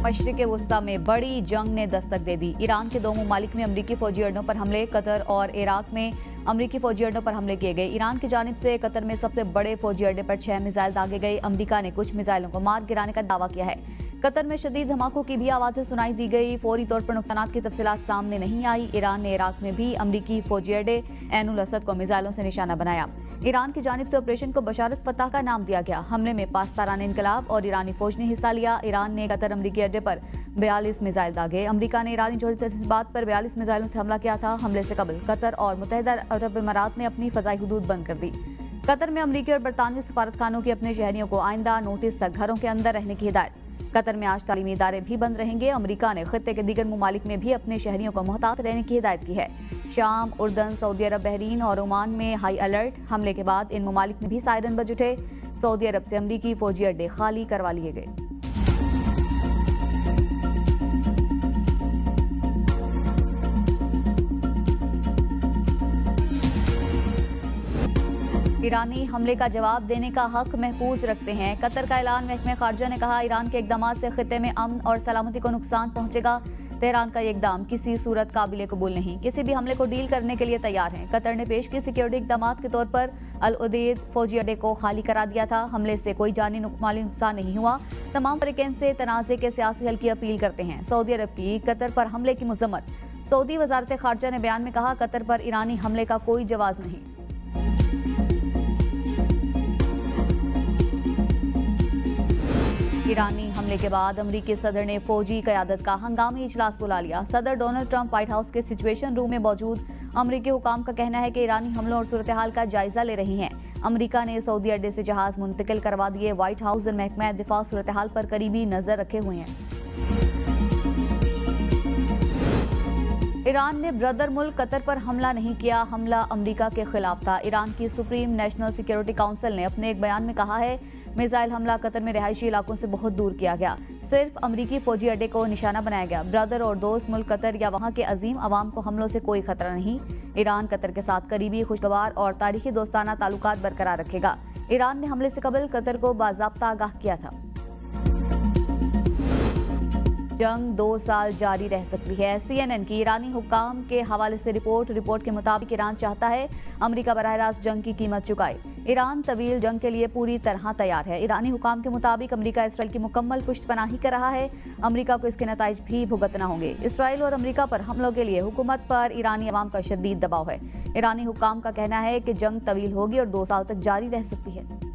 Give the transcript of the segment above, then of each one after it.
मशरिक़ वस्ता में बड़ी जंग ने दस्तक दे दी। ईरान के दो ममालिक में अमरीकी फौजी अड्डों पर हमले, कतर और इराक में अमरीकी फौजी अड्डों पर हमले किए गए। ईरान की जानिब से कतर में सबसे बड़े फौजी अड्डे पर 6 मिसाइल दागे गए। अमरीका ने कुछ मिसाइलों को मार गिराने का दावा किया है। कतर में शदीद धमाकों की भी आवाजें सुनाई दी गई। फौरी तौर पर नुकसानात की तफसीलात सामने नहीं आई। ईरान ने इराक में भी अमरीकी फौजी अड्डे ऐनुल असद को मिसाइलों से निशाना बनाया। ईरान की जानिब से ऑपरेशन को बशारत फतह का नाम दिया गया। हमले में पासदारान इनकलाब और ईरानी फौज ने हिस्सा लिया। ईरान ने कतर अमरीकी अड्डे पर 42 मिसाइल दागे। अमरीका ने ईरानी जौहरी तरतीबात पर 42 मिसाइलों से हमला किया था। हमले से कबल कतर और मुत्तहिदा अरब इमारात ने अपनी फजाई हुदूद बंद कर दी। कतर में अमरीकी और बरतानवी सफारतखानों की अपने शहरियों को आइंदा नोटिस तक घरों के अंदर रहने की हिदायत। कतर में आज तालीमी इदारे भी बंद रहेंगे। अमरीका ने खित्ते के दीगर ममालिक में भी अपने शहरियों को मोहतात रहने की हिदायत की है। शाम, उर्दन, सऊदी अरब, बहरीन और ओमान में हाई अलर्ट। हमले के बाद इन ममालिक में भी सायरन बज उठे। सऊदी अरब से अमरीकी फौजी अड्डे खाली करवा लिए गए। ईरानी हमले का जवाब देने का हक महफूज रखते हैं। कतर का ऐलान। महकमे खारजा ने कहा, ईरान के इकदाम से खित्ते में अमन और सलामती को नुकसान पहुंचेगा। तेहरान का ये इकदाम किसी सूरत काबिल कबूल नहीं। किसी भी हमले को डील करने के लिए तैयार हैं। कतर ने पेश की सिक्योरिटी इकदाम के तौर पर अल उदेद फौजी अड्डे को खाली करा दिया था। हमले से कोई जानी माली नुकसान नहीं हुआ। तमाम फरीकैन से तनाज़े के सियासी हल की अपील करते हैं। सऊदी अरब की कतर पर हमले की मजम्मत। सऊदी वजारत खारजा ने बयान में कहा, कतर पर ईरानी हमले का कोई जवाब नहीं। ईरानी हमले के बाद अमरीकी सदर ने फौजी क़यादत का हंगामी इजलास बुला लिया। सदर डोनाल्ड ट्रंप व्हाइट हाउस के सिचुएशन रूम में मौजूद अमरीकी हुकाम का कहना है कि ईरानी हमलों और सूरत हाल का जायजा ले रही हैं। अमरीका ने सऊदी अड्डे से जहाज मुंतकिल करवा दिए। व्हाइट हाउस और महकमा दिफा सूरत हाल पर करीबी नजर रखे हुए हैं। ईरान ने ब्रदर मुल्क कतर पर हमला नहीं किया। हमला अमरीका के खिलाफ था। ईरान की सुप्रीम नेशनल सिक्योरिटी काउंसिल ने अपने एक बयान में कहा है, मिसाइल हमला कतर में रिहायशी इलाकों से बहुत दूर किया गया। सिर्फ अमरीकी फौजी अड्डे को निशाना बनाया गया। ब्रदर और दोस्त मुल्क कतर या वहां के अजीम अवाम को हमलों से कोई खतरा नहीं। ईरान कतर के साथ करीबी, खुशगवार और तारीखी दोस्ताना ताल्लुकात बरकरार रखेगा। ईरान ने हमले से कबल कतर को बाज़ाब्ता आगाह किया था। जंग 2 साल जारी रह सकती है। CNN की ईरानी हुक्काम के हवाले से रिपोर्ट के मुताबिक ईरान चाहता है अमरीका बराह रास्त जंग की कीमत चुकाए। ईरान तवील जंग के लिए पूरी तरह तैयार है। ईरानी हुक्काम के मुताबिक अमरीका इसराइल की मुकम्मल पुष्टपनाही कर रहा है। अमरीका को इसके नताइज भी भुगतना होंगे। इसराइल और अमरीका पर हमलों के लिए हुकूमत पर ईरानी अवाम का शदीद दबाव है। ईरानी हुक्काम का कहना है कि जंग तवील होगी और 2 साल तक जारी रह सकती है।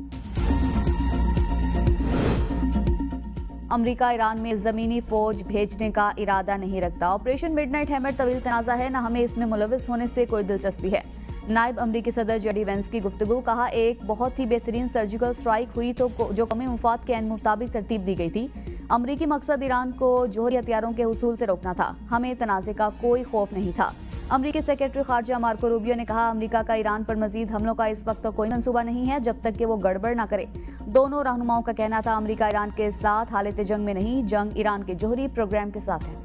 अमरीका ईरान में जमीनी फौज भेजने का इरादा नहीं रखता। ऑपरेशन मिडनाइट हैमर तवील तनाज़ा है, न हमें इसमें मुलविस होने से कोई दिलचस्पी है। नायब अमरीकी सदर जेडी वेंस की गुफ्तगू। कहा, एक बहुत ही बेहतरीन सर्जिकल स्ट्राइक हुई तो जो कौमी मुफाद के मुताबिक तरतीब दी गई थी। अमरीकी मकसद ईरान को जोहरी हथियारों के हुसूल से रोकना था। हमें तनाज़े का कोई खौफ नहीं था। अमरीकी सेक्रेटरी खारजा मार्को रूबियो ने कहा, अमरीका का ईरान पर मजीद हमलों का इस वक्त कोई मंसूबा नहीं है जब तक कि वो गड़बड़ न करे। दोनों रहनुमाओं का कहना था, अमरीका ईरान के साथ हालत जंग में नहीं, जंग ईरान के जोहरी प्रोग्राम के साथ है।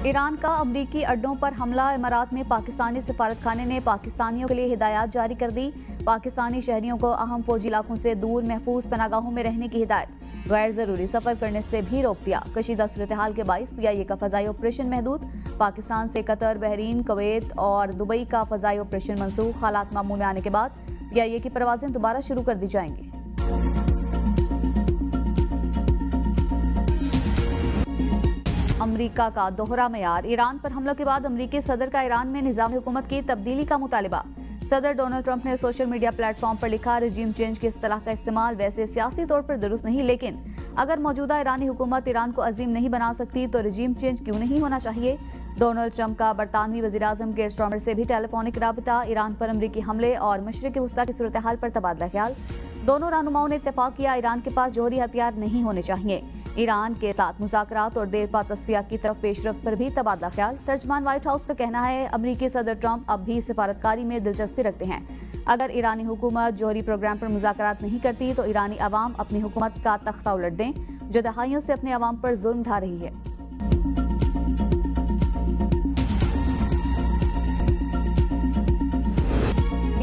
ईरान का अमरीकी अड्डों पर हमला। इमारात में पाकिस्तानी सफारतखाने ने पाकिस्तानियों के लिए हिदायत जारी कर दी। पाकिस्तानी शहरियों को अहम फौजी इलाकों से दूर महफूज पनागाहों में रहने की हिदायत। गैर जरूरी सफर करने से भी रोक दिया। कशीदा सूरत हाल के बाइस PIA का फजाई ऑपरेशन महदूद। पाकिस्तान से कतर, बहरीन, कुवैत और दुबई का फजाई ऑपरेशन मनसूख। हालात मामूल में आने के बाद PIA की परवाजें दोबारा शुरू कर दी जाएंगी। अमरीका का दोहरा मयार। ईरान पर हमलों के बाद अमरीकी सदर का ईरान में निज़ाम हुकूमत की तब्दीली का मुतालिबा। सदर डोनाल्ड ट्रंप ने सोशल मीडिया प्लेटफॉर्म पर लिखा, रजीम चेंज की इस्तिलाह का इस्तेमाल वैसे सियासी तौर पर दुरुस्त नहीं, लेकिन अगर मौजूदा ईरानी हुकूमत ईरान को अजीम नहीं बना सकती तो रजीम चेंज क्यों नहीं होना चाहिए। डोनाल्ड ट्रंप का बरतानवी वज़ीर-ए-आज़म केयर स्टारमर से भी टेलीफोनिक राबता। ईरान पर अमरीकी हमले और मशरिक़ वस्ता की सूरत हाल पर तबादला ख्याल। दोनों रहनुमाओं ने इत्तेफाक किया, ईरान के पास जोहरी हथियार नहीं होने चाहिए। ईरान के साथ मुज़ाकरात और देरपा तस्फिया की तरफ पेशरफ्त पर भी तबादला ख्याल। तर्जमान व्हाइट हाउस का कहना है, अमरीकी सदर ट्रंप अब भी सिफारतकारी में दिलचस्पी रखते हैं। अगर ईरानी हुकूमत जोहरी प्रोग्राम पर मुज़ाकरात नहीं करती तो ईरानी अवाम अपनी हुकूमत का तख्ता उलट दें, जो दहाइयों से अपने अवाम पर जुल्म ढा रही है।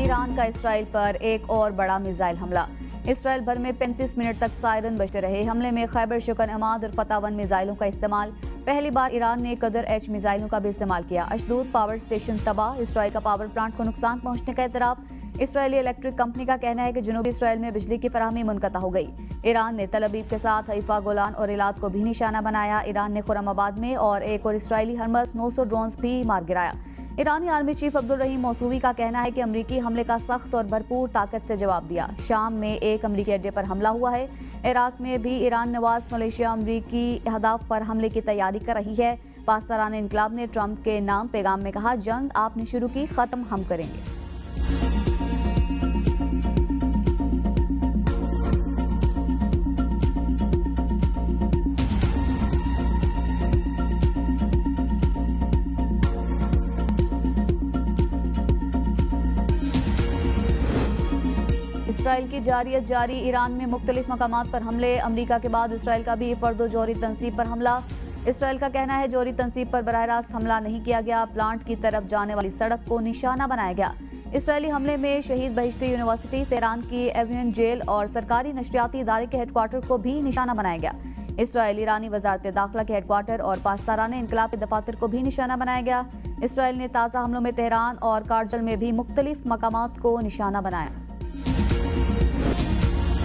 ईरान का इसराइल पर एक और बड़ा मिसाइल हमला। इसराइल भर में 35 मिनट तक सायरन बजते रहे। हमले में खैबर शुकन अहमद और फतावन मिसाइलों का इस्तेमाल। पहली बार ईरान ने कदर एच मिसाइलों का भी इस्तेमाल किया। अशदूद पावर स्टेशन तबाह। इसराइल का पावर प्लांट को नुकसान पहुंचने का एतराफ। इसराइली इलेक्ट्रिक कंपनी का कहना है कि जनूबी इसराइल में बिजली की फराहमी मुनक़ता हो गई। ईरान ने तल अबीब के साथ हईफा, गोलान और इलाद को भी निशाना बनाया। ईरान ने खुरमाबाद में और एक और इसराइली हरमस 900 ड्रोन्स भी मार गिराया। ईरानी आर्मी चीफ अब्दुल रहीम मौसूवी का कहना है कि अमरीकी हमले का सख्त और भरपूर ताकत से जवाब दिया। शाम में एक अमरीकी अड्डे पर हमला हुआ है। इराक में भी ईरान नवाज मलेशिया अमरीकी अहदाफ पर हमले की तैयारी कर रही है। पासदारान इनकलाब ने ट्रंप के नाम पैगाम में कहा, जंग आपने शुरू की, खत्म हम करेंगे। इसराइल की जारियत जारी। ईरान में मुख्तलिफ मकामात पर हमले। अमरीका के बाद इसराइल का भी फर्दो जौहरी तनसीब पर हमला। इसराइल का कहना है जौहरी तनसीब पर बराह रास्त हमला नहीं किया गया। प्लांट की तरफ जाने वाली सड़क को निशाना बनाया गया। इसराइली हमले में शहीद बहिश्ती यूनिवर्सिटी, तेहरान की एवियन जेल और सरकारी नशरियाती इदारे के हेडक्वार्टर को भी निशाना बनाया गया। इसराइल ईरानी वजारत दाखिला के हेडक्वार्टर और पासदारान इनकलाब के दफातर को भी निशाना बनाया गया। इसराइल ने ताज़ा हमलों में तेहरान और कारजल में भी मुख्तलिफ मकामात को निशाना बनाया।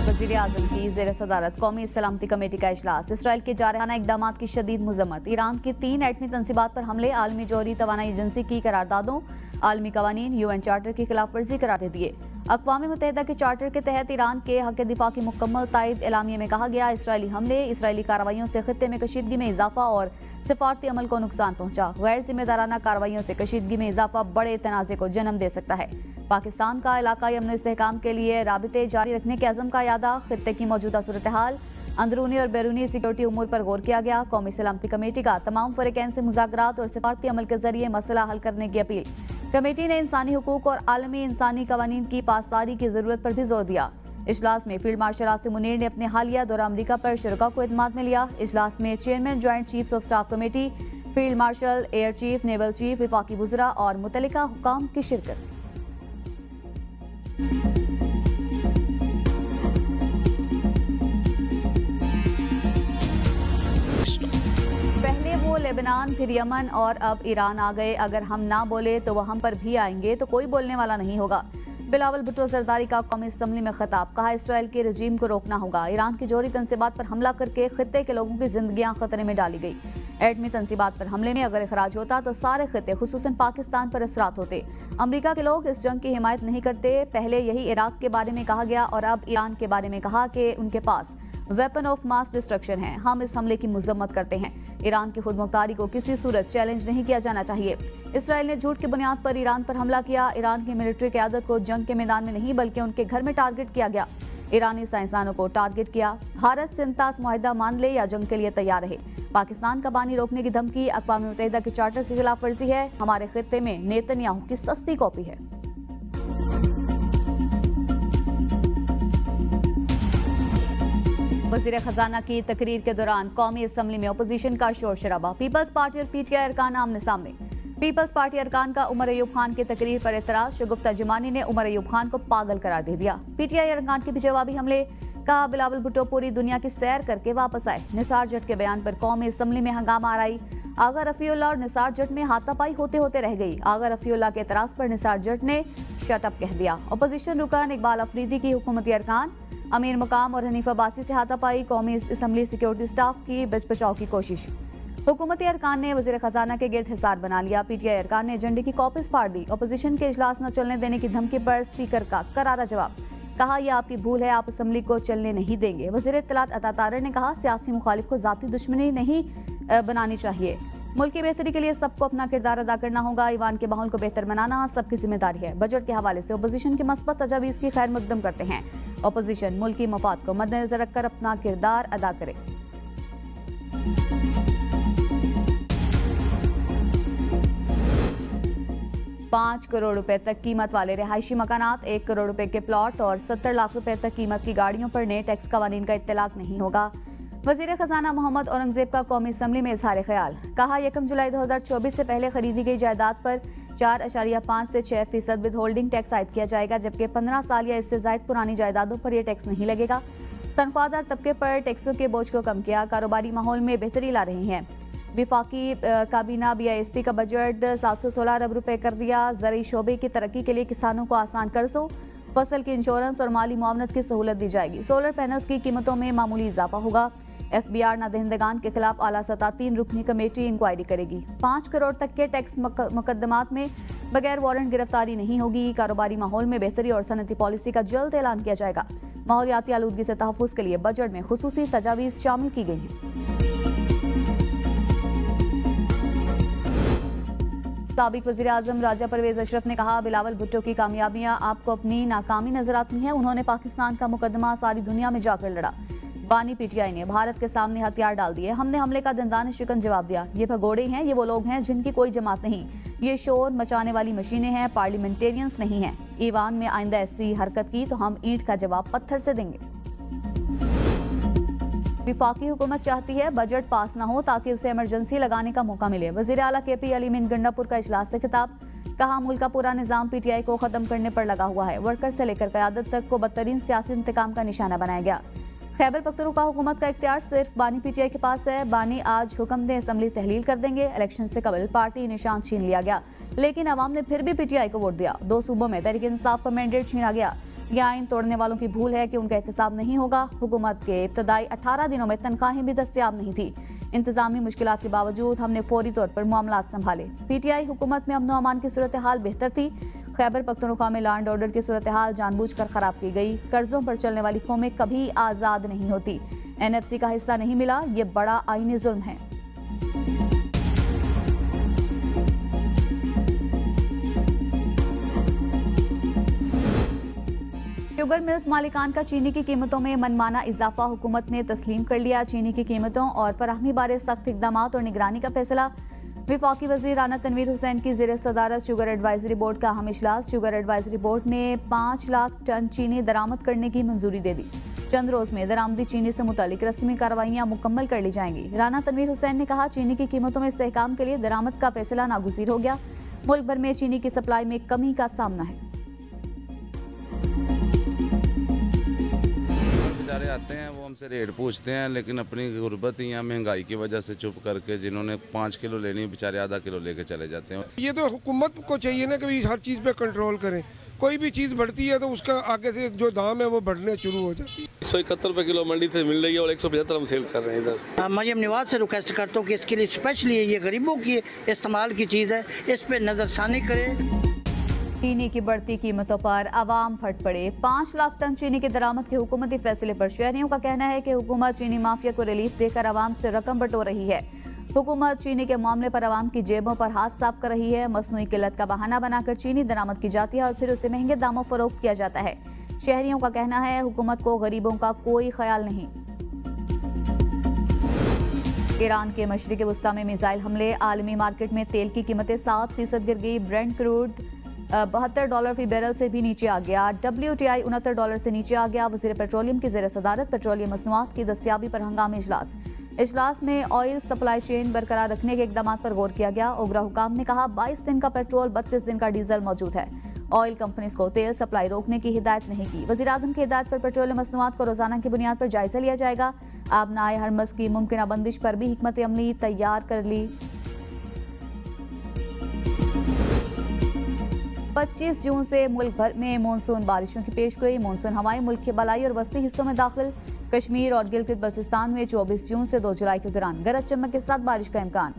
वज़ीर आज़म की ज़ेर सदारत कौमी सलामती कमेटी का इजलास। इसराइल के जारहाना इक़दामात की शदीद मुज़म्मत। ईरान की 3 एटमी तंसीबात पर हमले। आलमी जौहरी तवानाई एजेंसी की करारदादों, आलमी कवानीन, UN चार्टर की खिलाफ वर्जी करार दे दिए। अक़वाम मुत्तहिदा के चार्टर के तहत ईरान के हक़ दिफा की मुकम्मल तायद एलामिया में कहा गया, इसराइली हमले, इसराइली कार्रवाइयों से खित्ते में कशीदगी में इजाफा और सिफारती अमल को नुकसान पहुंचा। गैर जिम्मेदाराना कार्रवाइयों से कशीदगी में इजाफा बड़े तनाज़े को जन्म दे सकता है। पाकिस्तान का इलाकाई अमन इस्तेहकाम के लिए राबिते जारी रखने के अज़म का यादा। खित्ते की मौजूदा सूरत हाल, अंदरूनी और बैरूनी सिक्योरिटी उमूर पर गौर किया गया। कौमी सलामती कमेटी का तमाम फ़रीक़ैन से मुज़ाकरात और सिफारती अमल के जरिए मसला हल करने की अपील। कमेटी ने इंसानी हुकूक और आलमी इंसानी कवानीन की पासदारी की ज़रूरत पर भी जोर दिया। इजलास में फील्ड मार्शल आसिम मुनीर ने अपने हालिया दौरा अमरीका पर शुरका को एतमाद में लिया। इजलास में chairman joint chiefs of staff committee, field marshal, air chief, naval chief, वफाकी वज़रा और मुतल्लिका हुकाम की शिरकत। पहले वो लेबनान, फिर यमन और अब ईरान आ गए। अगर हम ना बोले तो वह हम पर भी आएंगे, तो कोई बोलने वाला नहीं होगा। बिलावल भुट्टो सरदारी का कौमी असम्बली में खिताब। कहा, इसराइल के रजीम को रोकना होगा। ईरान की जौहरी तंसीबात पर हमला करके खित्ते के लोगों की जिंदगियां खतरे में डाली गई। एटमी तंसीबात पर हमले में अगर इखराज होता तो सारे खित्ते खुसूसन पाकिस्तान पर असरात होते। अमरीका के लोग इस जंग की हिमायत नहीं करते। पहले यही इराक के बारे में कहा गया और अब ईरान के बारे में कहा कि उनके पास वेपन ऑफ मास डिस्ट्रक्शन है। हम इस हमले की मजम्मत करते हैं। ईरान की खुदमुख्तारी को किसी सूरत चैलेंज नहीं किया जाना चाहिए। इसराइल ने झूठ की बुनियाद पर ईरान पर हमला किया। ईरान की मिलिट्री क़यादत को जंग के मैदान में नहीं बल्कि उनके घर में टारगेट किया गया। ईरानी साइंसदानों को टारगेट किया। भारत सिंतास मुआहिदा मान ले या जंग के लिए तैयार रहे। पाकिस्तान का पानी रोकने की धमकी अक़वाम मुत्तहिदा के चार्टर की खिलाफ वर्जी है। हमारे खित्ते में नेतन्याहू की सस्ती कॉपी है। वज़ीर खजाना की तकरीर के दौरान कौमी असम्बली में अपोजिशन का शोर शराबा। पीपल्स पार्टी और PTI अरकान आमने सामने। पीपल्स पार्टी अरकान का उमर अयूब खान की तकरीर पर एतराज। शगुफ्ता जमानी ने उमर अयूब खान को पागल करार दे दिया। PTI अरकान के भी जवाबी हमले। कहा, बिलावल भुट्टो पूरी दुनिया की सैर करके वापस आए। निसार जट के बयान पर कौमी असम्बली में हंगामा आराई। आगा रफीउल्लाह और निसार जट में हाथापाई होते होते रह गई। आगा रफीउल्लाह के एतराज पर निसार जट ने शटअप कह दिया। अपोजिशन रुकन इकबाल अफरीदी की हुकूमती अरकान अमीर मुकाम और हनीफा बासी से हाथापाई। कौमी असम्बली सिक्योरिटी स्टाफ की बच बचाव की कोशिश। हुकूमती अरकान ने वज़ीर खजाना के गिर्द हिसार बना लिया। PTI अरकान ने एजेंडे की कॉपीज फाड़ दी। अपोजिशन के इजलास न चलने देने की धमकी पर स्पीकर का करारा जवाब। कहा, यह आपकी भूल है, आप असम्बली को चलने नहीं देंगे। वज़ीर इत्तलात अता तारर ने कहा, सियासी मुखालिफ को जाती दुश्मनी नहीं बनानी चाहिए। मुल्क की बेहतरी के लिए सबको अपना किरदार अदा करना होगा। ईवान के माहौल को बेहतर बनाना सबकी जिम्मेदारी है। बजट के हवाले से अपोजिशन की मस्बत तजावीज़ की खैर मकदम करते हैं। अपोजिशन मुल्की मफाद को मद्देनजर रखकर अपना किरदार अदा करे। ₹5 करोड़ तक कीमत वाले रिहायशी मकानात, 1 करोड़ रुपए के प्लॉट और 70 लाख रुपए तक कीमत की गाड़ियों पर नए टैक्स कवानीन का इत्तलाक नहीं होगा। वजीर खजाना मोहम्मद औरंगजेब का कौमी असम्बली में इजहार ख्याल। कहा 1 जुलाई 2024 से पहले खरीदी गई जायदाद पर 4.5 से 6% विद होल्डिंग टैक्स आयद किया जाएगा, जबकि 15 साल या इससे ज्यादा पुरानी जायदादों पर यह टैक्स नहीं लगेगा। तनख्वाहदार तबके पर टैक्सों के बोझ को कम किया। कारोबारी माहौल में बेहतरी ला रही है। विफाकी काबीना BISP का बजट 716 अरब रुपए कर दिया। ज़रूरी शोबे की तरक्की के लिए किसानों को आसान कर्जों, फसल की इंश्योरेंस और माली मुआवनत की सहूलत दी जाएगी। सोलर पैनल्स की कीमतों में मामूली इजाफा होगा। FBR नादहिंदगान के खिलाफ आला सतह 3 रुकनी कमेटी इंक्वायरी करेगी। 5 करोड़ तक के टैक्स मुकदमात में बगैर वारंट गिरफ्तारी नहीं होगी। कारोबारी माहौल में बेहतरी और सनती पॉलिसी का जल्द ऐलान किया जाएगा। माहौलियाती आलूदगी से तहफ़्फ़ुज़ के लिए बजट में खुसूसी तजावीज़ शामिल की गई हैं। साबिक वज़ीर आज़म राजा परवेज अशरफ ने कहा, बिलावल भुट्टो की कामयाबियां आपको अपनी नाकामी नजर आती हैं। उन्होंने पाकिस्तान का मुकदमा सारी दुनिया में जाकर लड़ा। बानी PTI ने भारत के सामने हथियार डाल दिए। हमने हमले का दंदान शिकन जवाब दिया। ये भगोड़े हैं, ये वो लोग हैं जिनकी कोई जमात नहीं। ये शोर मचाने वाली मशीनें हैं, पार्लियामेंटेरियंस नहीं हैं। ईवान में आइंदा ऐसी हरकत की तो हम ईंट का जवाब पत्थर से देंगे। विफाकी हुकूमत चाहती है बजट पास न हो ताकि उसे इमरजेंसी लगाने का मौका मिले। वज़ीर आला KP अलीमीन गंडापुर का इजलास से खिताब। कहा, मुल्क का पूरा निजाम PTI को खत्म करने पर लगा हुआ है। वर्कर से लेकर क़यादत तक को बदतरीन सियासी इंतकाम का निशाना बनाया गया। खैबर पख्तूनख्वा हुकूमत का इख्तियार सिर्फ बानी PTI के पास है। बानी आज हुक्म दें असम्बली तहलील कर देंगे। इलेक्शन से कबल पार्टी निशान छीन लिया गया, लेकिन अवाम ने फिर भी PTI को वोट दिया। 2 सूबों में तहरीक इंसाफ का मैंडेट छीना गया। यह आइन तोड़ने वालों की भूल है कि उनका एहतसाब नहीं होगा। हुकूमत के इब्तदाई 18 दिनों में तनख्वाहें भी दस्तयाब नहीं थी। इंतजामी मुश्किलात के बावजूद हमने फौरी तौर पर मामलात संभाले। PTI हुकूमत में अमन व अमान की सूरत हाल बेहतर थी। खैबर पख्तूनख्वा में लॉ एंड ऑर्डर की सूरत हाल जानबूझकर खराब की गई। कर्जों पर चलने वाली कौमें कभी आज़ाद नहीं होती। NFC का हिस्सा नहीं मिला, ये बड़ा आईनी जुल्म है। शुगर मिल्स मालिकान का चीनी की कीमतों में मनमाना इजाफा हुकूमत ने तस्लीम कर लिया। चीनी की कीमतों और फराहमी बारे सख्त इकदाम और निगरानी का फैसला। विफाकी वज़ीर राना तनवीर हुसैन की ज़ेर सदारत शुगर एडवाइजरी बोर्ड का अहम इजलास। शुगर एडवाइजरी बोर्ड ने 5 लाख टन चीनी दरामद करने की मंजूरी दे दी। चंद रोज में दरामदी चीनी से मुतालिक रस्मी कार्रवाइयां मुकम्मल कर ली जाएंगी। राना तनवीर हुसैन ने कहा, चीनी की कीमतों में इस्तेहकाम के लिए दरामद का फैसला नागुज़ीर हो गया। मुल्क भर में चीनी की सप्लाई में कमी का सामना है। बेचारे आते हैं, वो हमसे रेट पूछते हैं, लेकिन अपनी गुर्बत या महंगाई की वजह से चुप करके जिन्होंने 5 किलो लेनी है बेचारे आधा किलो लेके चले जाते हैं। ये तो हुकूमत को चाहिए ना कि हर चीज़ पे कंट्रोल करें। कोई भी चीज़ बढ़ती है तो उसका आगे से जो दाम है वो बढ़ने शुरू हो जाती है। 171 रुपये किलो मंडी से मिल रही है और 175 हम सेल कर रहे हैं इधर। मरियम नवाज से रिक्वेस्ट करता हूँ कि इसके लिए स्पेशली ये गरीबों की इस्तेमाल की चीज़ है, इस पर नज़रसानी करें। चीनी की बढ़ती कीमतों पर आवाम फट पड़े। 5 लाख टन चीनी के दरामद के हुकूमती फैसले पर शहरियों का कहना है कि हुकूमत चीनी माफिया को रिलीफ देकर आवाम से रकम बटोर रही है। हुकूमत चीनी के मामले पर आवाम की जेबों पर हाथ साफ कर रही है। मसनूई किल्लत का बहाना बनाकर चीनी दरामद की जाती है और फिर उसे महंगे दामों फरोख्त किया जाता है। शहरियों का कहना है हुकूमत को गरीबों का कोई ख्याल नहीं। ईरान के मशरिक़ वस्ता में मिसाइल हमले। आलमी मार्केट में तेल की कीमतें 7% गिर गई। ब्रेंट क्रूड $72 फी बैरल से भी नीचे आ गया। WTI $69 से नीचे आ गया। वज़ीर पेट्रोलियम की ज़ेर सदारत पेट्रोलियम मसनूआत की दस्तियाबी पर हंगामी इजलास में ऑयल सप्लाई चेन बरकरार रखने के इक़दाम पर गौर किया गया। ओगरा हुकाम ने कहा, 22 दिन का पेट्रोल 32 दिन का डीजल मौजूद है। ऑयल कंपनीज को तेल सप्लाई रोकने की हिदायत नहीं की। वज़ीर आज़म की हिदायत पर पेट्रोलियम मसनूआत को रोजाना की बुनियाद पर जायजा लिया जाएगा। आबनाए हरमस की मुमकिन बंदिश पर भी हिकमत अमली तैयार कर ली। 25 जून से मुल्क भर में मानसून बारिशों की पेशगोई। मानसून हवाएं मुल्क के बलाई और वस्ती हिस्सों में दाखिल। कश्मीर और गिलगित बल्तिस्तान में 24 जून से 2 जुलाई के दौरान गरज चमक के साथ बारिश का इम्कान।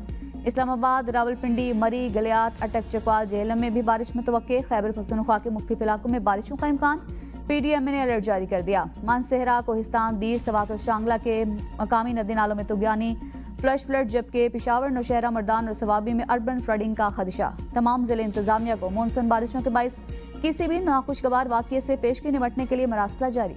इस्लामाबाद, रावलपिंडी, मरी, गलियात, अटक, चकवाल, जेहलम में भी बारिश मुतवक्के। खैबर पख्तूनख्वा के मुख्तलिफ इलाकों में बारिशों का इम्कान। PDMA ने अलर्ट जारी कर दिया। मानसेहरा, कोहिस्तान, दीर, सवात और शांगला के मकामी नदी नालों में तुगयानी, फ्लश फ्लड, जबकि पेशावर, नौशहरा, मर्दान और सवाबी में अर्बन फ्लडिंग का खदशा। तमाम जिले इंतजामिया को मानसून बारिशों के बाइस किसी भी नाखुशगवार वाक़ये से पेशगी निपटने के लिए मरासला जारी।